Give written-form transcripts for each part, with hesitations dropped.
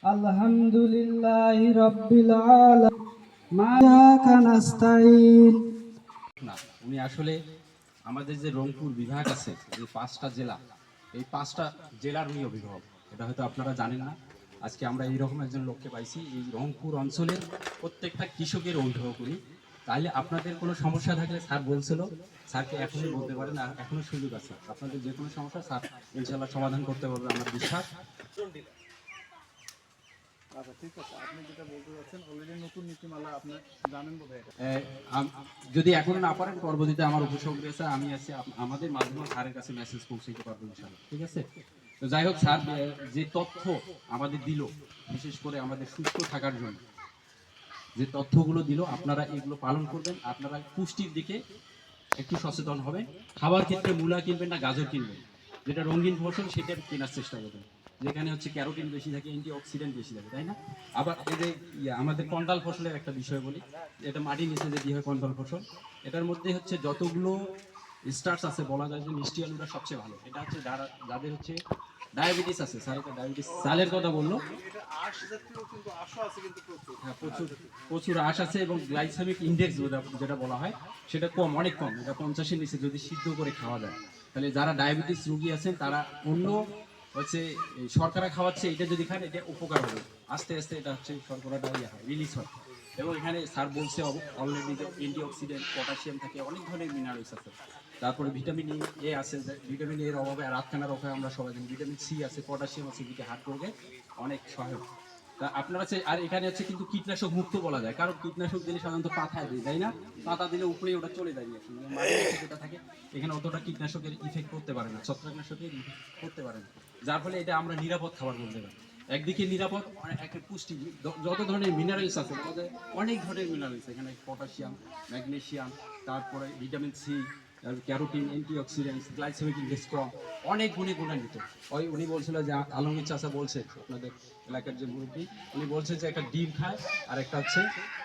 আলহামদুলিল্লাহি রাব্বিল আলামিন মায়াকা নাস্তাইন। না, উনি আসলে আমাদের যে রংপুর বিভাগ আছে, এই 5টা জেলা, এই 5টা জেলার উনি অভিভাবক। এটা হয়তো আপনারা জানেন না। আজকে আমরা এইরকম একজন লোককে পাইছি, এই রংপুর অঞ্চলের প্রত্যেকটা কৃষকের অভিভাবক উনি। তাহলে আপনাদের কোনো সমস্যা থাকলে স্যার বলছিল, স্যারকে এখনই বলতে পারেন, আর এখনো সুযোগ আছে। আপনাদের যে কোনো সমস্যা স্যার ইনশাল্লাহ সমাধান করতে পারবে, আমার বিশ্বাস। আচ্ছা, ঠিক আছে। আপনি যেটা বলতে চাচ্ছেন, অলরেডি নতুন নীতিমালা আপনি জানেন বোধহয় এটা। যদি এখনো না পারেন, পরবর্তীতে আমার উপসর্গ আছে, আমি আছি, আমাদের মাধ্যমে স্যারের কাছে মেসেজ পৌঁছাইতে পারবো ইনশাআল্লাহ। ঠিক আছে? তো যাই হোক, স্যার যে তথ্য আমাদের দিল, বিশেষ করে আমাদের সুস্থ থাকার জন্য যে তথ্যগুলো দিল, আপনারা এগুলো পালন করবেন। আপনারা পুষ্টির দিকে একটু সচেতন হবেন। খাবার ক্ষেত্রে মূলা কিনবেন না গাজর কিনবেন, যেটা রঙিন ফসল সেটা কেনার চেষ্টা করবেন, যেখানে হচ্ছে ক্যারোটিন বেশি থাকে, অ্যান্টি অক্সিডেন্ট বেশি থাকে, তাই না? আবার এই যে আমাদের কন্টাল ফসলের একটা বিষয় বলি, এটা মাটির নিচে যে হয় কন্টাল ফসল, এটার মধ্যে হচ্ছে যতগুলো স্টার্চ আছে, বলা যায় যে মিষ্টি আলুটা সবচেয়ে ভালো। এটা হচ্ছে যাদের হচ্ছে ডায়াবেটিস আছে, স্যার এটা ডায়াবেটিস চালের কথা বললো। এটা আঁশ জাতীয়, কিন্তু আঁশও আছে, কিন্তু প্রচুর। হ্যাঁ, প্রচুর প্রচুর আঁশ আছে, এবং গ্লাইসেমিক ইন্ডেক্স যেটা বলা হয় সেটা কম, অনেক কম। এটা 50-এর নিচে যদি সিদ্ধ করে খাওয়া যায়। তাহলে যারা ডায়াবেটিস রোগী আছেন তারা অন্য হচ্ছে এই শর্করা খাওয়াচ্ছে, এটা যদি খান এটা উপকার হবে। আস্তে আস্তে এটা হচ্ছে শর্করাটা রিলিজ হয়। এবং এখানে স্যার বলছে অলরেডি যে অ্যান্টি অক্সিডেন্ট, পটাশিয়াম থাকে, অনেক ধরনের মিনারেলস আছে। তারপরে ভিটামিন এ আছে, ভিটামিন এর অভাবে রাত কানার অভাবে আমরা সবাই জানি। ভিটামিন সি আছে, পটাশিয়াম আছে, যেটা হার্ট রোগে অনেক সহায়ক। তা আপনারা আর এখানে হচ্ছে কিন্তু কীটনাশক মুক্ত বলা যায়, কারণ কীটনাশক দিলে সাধারণত পাতায় দিই, তাই না? পাতা দিলে উপরে ওটা চলে যায়, যেটা থাকে এখানে অতটা কীটনাশকের ইফেক্ট করতে পারে না, ছত্রাকনাশকের ইফেক্ট করতে পারে না, যার ফলে এটা আমরা নিরাপদ খাবার বলতে পারি। একদিকে নিরাপদ, একটা পুষ্টি, যত ধরনের মিনারেলস আছে, অনেক ধরনের মিনারেলস এখানে, পটাশিয়াম, ম্যাগনেশিয়াম, তারপরে vitamin C, carotene, antioxidants, glycemic index কম, অনেক গুণে গুণান্বিত। উনি বলছিল যে আলমগীর চাচা বলছে, আপনাদের এলাকার যে মুরব্বী, উনি বলছে যে একটা ডিম খায় আর একটা হচ্ছে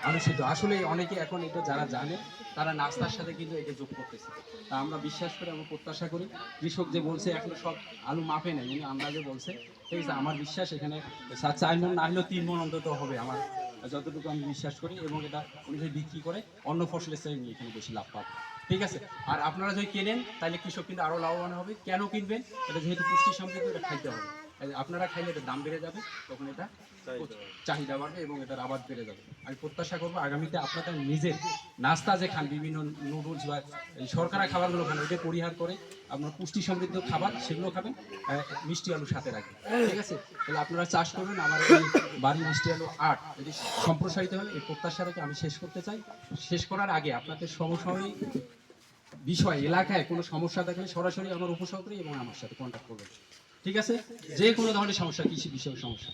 আলু সিদ্ধ। আসলে অনেকে এখন এটা যারা জানে তারা নাস্তার সাথে কিন্তু এটা যোগ করতেছে। তা আমরা বিশ্বাস করি, আমরা প্রত্যাশা করি, কৃষক যে বলছে এখনো সব আলু মাপে নেই, উনি আন্দাজে বলছে। ঠিক আছে, আমার বিশ্বাস এখানে 4 মণ না হলেও 3 মণ অন্তত হবে, আমার যতটুকু আমি বিশ্বাস করি। এবং এটা উনি যদি বিক্রি করে অন্য ফসলের চেয়ে উনি এখানে বেশি লাভ পাবে। ঠিক আছে? আর আপনারা যদি কেনেন তাহলে কৃষক কিন্তু আরও লাভবান হবে। কেন কিনবেন? এটা যেহেতু পুষ্টি সমৃদ্ধ, এটা খাইতে হবে। আপনারা খাইলে এটার দাম বেড়ে যাবে, তখন এটা চাহিদা বাড়বে এবং এটার আবাদ বেড়ে যাবে। আমি প্রত্যাশা করবো আগামীতে আপনাদের নিজের নাস্তা যে খান, বিভিন্ন নুডলস বা এই শর্করা খাবারগুলো খান, ওইটা পরিহার করে আপনার পুষ্টি সমৃদ্ধ খাবার সেগুলো খাবেন, মিষ্টি আলুর সাথে রাখবেন। ঠিক আছে? তাহলে আপনারা চাষ করবেন, আমার এই বাড়ি মিষ্টি আলু আর্ট এটি সম্প্রসারিত হবে, এই প্রত্যাশা রেখে আমি শেষ করতে চাই। শেষ করার আগে আপনাদের সমসাময়িক বিষয়, এলাকায় কোনো সমস্যা থাকলে সরাসরি আমার উপসহকারী এবং আমার সাথে কন্ট্যাক্ট করবেন। ঠিক আছে? যে কোনো ধরনের সমস্যা, কৃষি বিষয়ক সমস্যা।